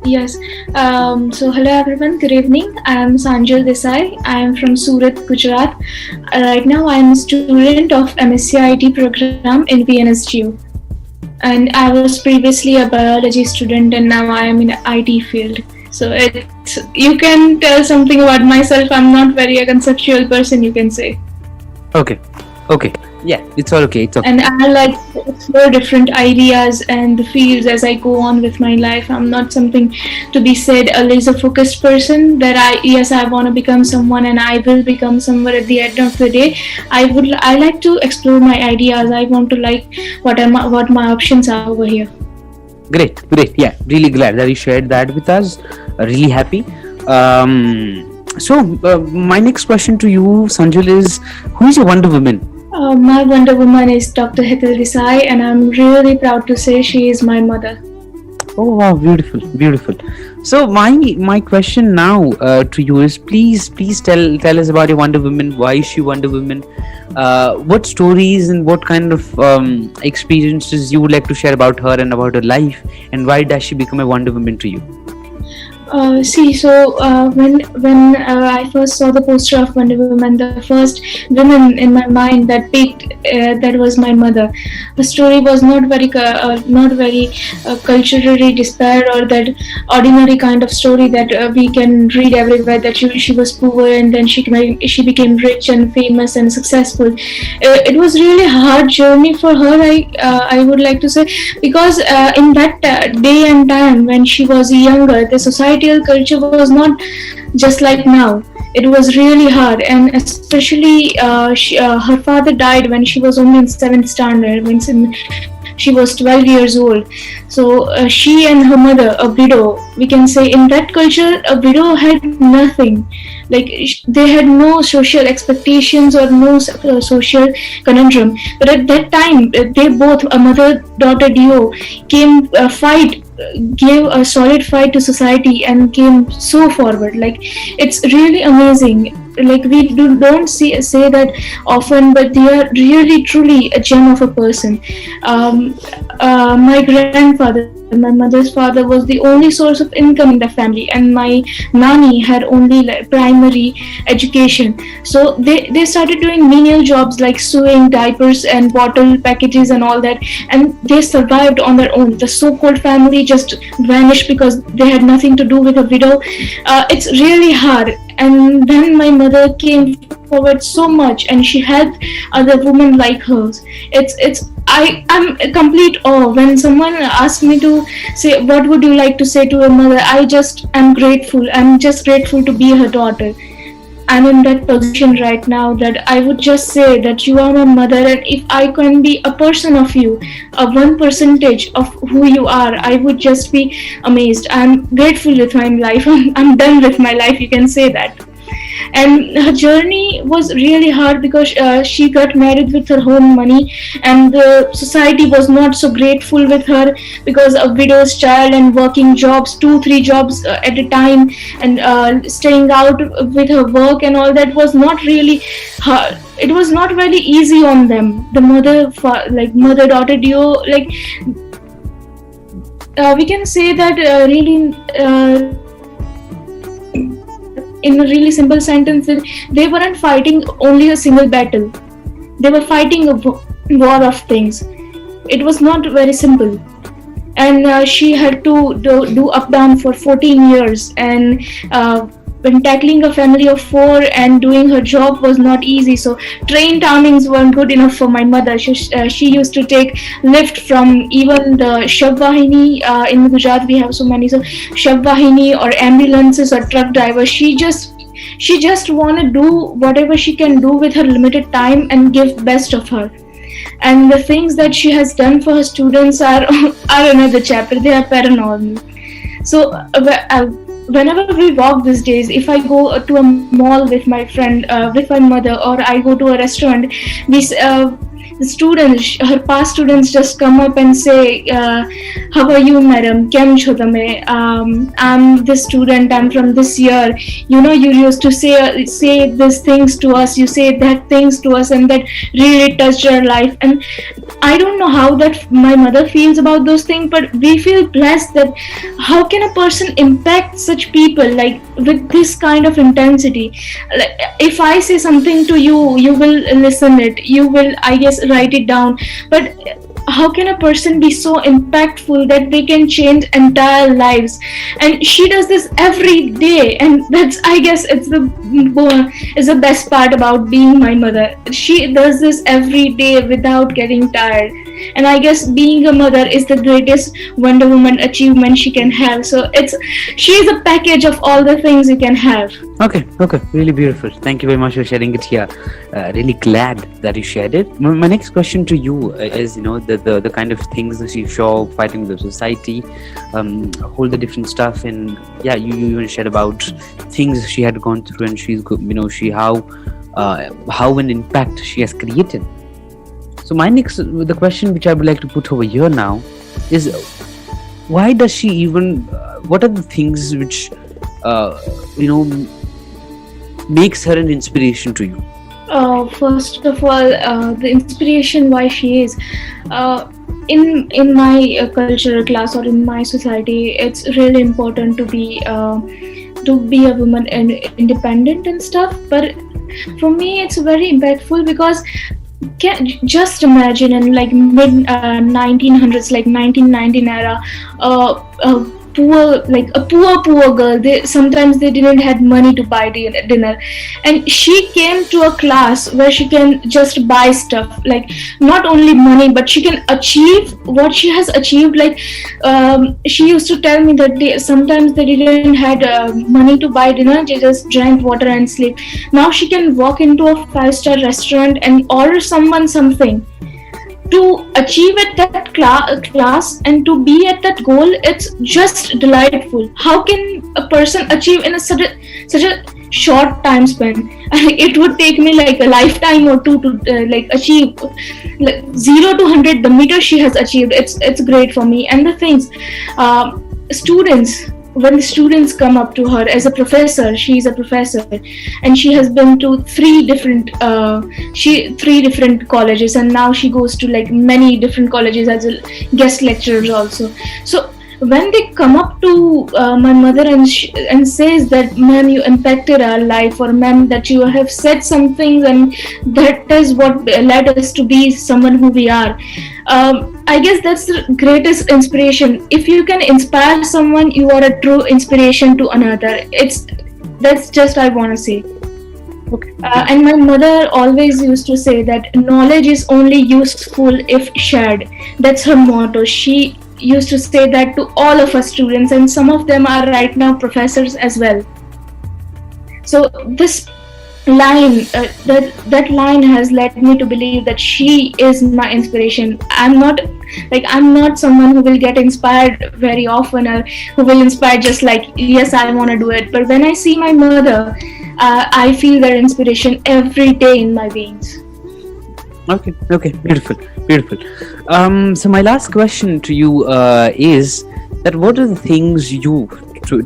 Yes. So hello everyone. Good evening. I am Sanjal Desai. I am from Surat, Gujarat. Right now, I am a student of MSc IT program in VNSGU, and I was previously a biology student, and now I am in IT field. So it's you can tell something about myself. I'm not very a conceptual person, you can say. Okay, okay, yeah, it's all okay. It's okay. And I like to explore different ideas and the fields as I go on with my life. I'm not something to be said a laser focused person that I want to become someone and I will become someone at the end of the day. I like to explore my ideas. I want to like what my options are over here. Great, great. Yeah, really glad that you shared that with us. Really happy. My next question to you, Sanjul, is who is your Wonder Woman? My Wonder Woman is Dr. Hetal Desai, and I'm really proud to say she is my mother. Oh wow, beautiful, beautiful. So my question now to you is, please tell us about your Wonder Woman. Why is she Wonder Woman? What stories and what kind of experiences you would like to share about her and about her life, and why does she become a Wonder Woman to you? When I first saw the poster of Wonder Woman, the first woman in my mind that picked that was my mother. The story was not very culturally despair or that ordinary kind of story that we can read everywhere. That she was poor and then she became rich and famous and successful. It was really a hard journey for her. I would like to say, because in that day and time when she was younger, the societal culture was not just like now. It was really hard, and especially her father died when she was only in 7th standard, when she was 12 years old. So she and her mother, a widow, we can say in that culture, a widow had nothing. Like they had no social expectations or no social conundrum. But at that time, they both, a mother-daughter duo, came gave a solid fight to society and came so forward. Like it's really amazing. Like we don't say that often, but they are really truly a gem of a person. My grandfather, my mother's father, was the only source of income in the family, and my nanny had only primary education. So they started doing menial jobs like sewing diapers and bottle packages and all that, and they survived on their own. The so-called family just vanished because they had nothing to do with a widow. It's really hard. And then my mother came forward so much, and she helped other women like hers. I'm a complete awe when someone asks me to say what would you like to say to a mother. I'm grateful. I'm just grateful to be her daughter. I'm in that position right now that I would just say that you are my mother, and if I can be a person of you, a 1% of who you are, I would just be amazed. I'm grateful with my life. I'm done with my life, you can say that. And her journey was really hard because she got married with her own money, and the society was not so grateful with her because a widow's child and working jobs, 2-3 jobs at a time, and staying out with her work and all that was not really hard. It was not very easy on them. The mother-daughter duo, like we can say that in a really simple sentence, they weren't fighting only a single battle. They were fighting a war of things. It was not very simple. And she had to do up down for 14 years. And when tackling a family of 4 and doing her job was not easy. So train timings weren't good enough for my mother. She used to take lift from even the Shabvahini. In Gujarat we have so many. So Shabvahini or ambulances or truck drivers. She just want to do whatever she can do with her limited time and give best of her. And the things that she has done for her students are another chapter. They are paranormal. So whenever we walk these days, if I go to a mall with my friend, with my mother, or I go to a restaurant, the students, her past students, just come up and say, how are you, madam, kem chho tame, I'm this student, I'm from this year, you know, you used to say these things to us, you say that things to us, and that really touched our life. And I don't know how that my mother feels about those things, but we feel blessed that how can a person impact such people like with this kind of intensity. Like, if I say something to you, you will listen it, you will, I guess, write it down, but how can a person be so impactful that they can change entire lives? And she does this every day, and that's, I guess, it's the best part about being my mother. She does this every day without getting tired, and I guess being a mother is the greatest Wonder Woman achievement she can have. So she is a package of all the things you can have. Okay, really beautiful. Thank you very much for sharing it here. Really glad that you shared it. My next question to you is, you know, the kind of things that you show fighting with the society, all the different stuff, and yeah, you even shared about things she had gone through, and she's, you know, how an impact she has created. So the question which I would like to put over here now is, why does she even? What are the things which you know, makes her an inspiration to you? First of all, the inspiration why she is in my cultural class or in my society, it's really important to be a woman and independent and stuff. But for me, it's very impactful because just imagine in like mid 1900s, like 1919 era, a poor girl, sometimes they didn't had money to buy dinner, and she came to a class where she can just buy stuff, like not only money, but she can achieve what she has achieved. Like she used to tell me that sometimes they didn't had money to buy dinner, they just drank water and sleep. Now she can walk into a 5-star restaurant and order someone something. To achieve at that class and to be at that goal, it's just delightful. How can a person achieve in such a short time span? It would take me like a lifetime or two to like achieve like 0 to 100. The meter she has achieved, it's great for me. And the things, students. When the students come up to her as a professor, she is a professor, and she has been to three different colleges, and now she goes to like many different colleges as a guest lecturer also. So when they come up to my mother and says that, ma'am, you impacted our life, or ma'am, that you have said some things and that is what led us to be someone who we are, I guess that's the greatest inspiration. If you can inspire someone, you are a true inspiration to another. That's just I want to say. Okay. And my mother always used to say that knowledge is only useful if shared. That's her motto. She used to say that to all of us students, and some of them are right now professors as well. So this line, that line has led me to believe that she is my inspiration. I'm not someone who will get inspired very often, or who will inspire just like, yes, I want to do it. But when I see my mother, I feel that inspiration every day in my veins. Okay, beautiful. So my last question to you is that what are the things you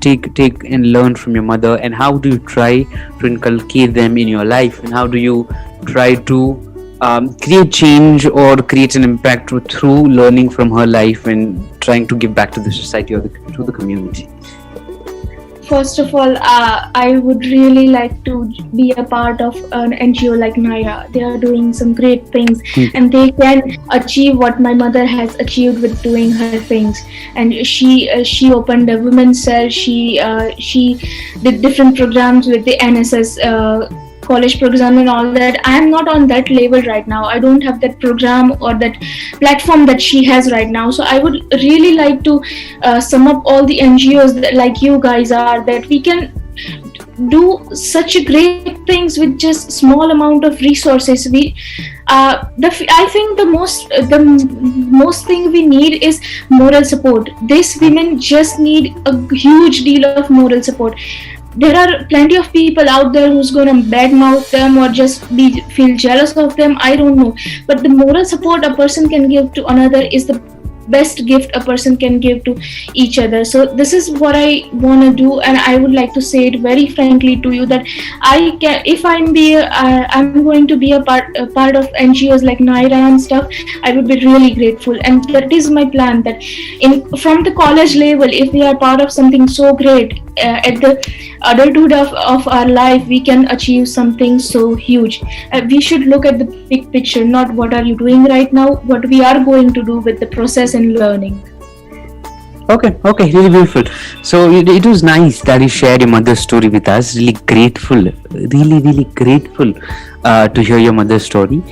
take and learn from your mother, and how do you try to inculcate them in your life, and how do you try to create change or create an impact through learning from her life and trying to give back to the society or to the community? First of all, I would really like to be a part of an NGO like Naira. They are doing some great things, and they can achieve what my mother has achieved with doing her things. And she opened a women's cell. She did different programs with the NSS. College program and all that. I am not on that level right now. I don't have that program or that platform that she has right now. So I would really like to sum up all the NGOs that, like you guys are, that we can do such great things with just small amount of resources. I think the most thing we need is moral support. These women just need a huge deal of moral support. There are plenty of people out there who's going to badmouth them or just be feel jealous of them, I don't know. But the moral support a person can give to another is the best gift a person can give to each other. So this is what I want to do, and I would like to say it very frankly to you that I can, if I'm going to be a part of NGOs like Naira and stuff, I would be really grateful. And that is my plan, that from the college level, if we are part of something so great, at the adulthood of our life, we can achieve something so huge. We should look at the big picture, not what are you doing right now, what we are going to do with the process and learning. Okay, really beautiful. So it was nice that you shared your mother's story with us. Really grateful, really grateful to hear your mother's story.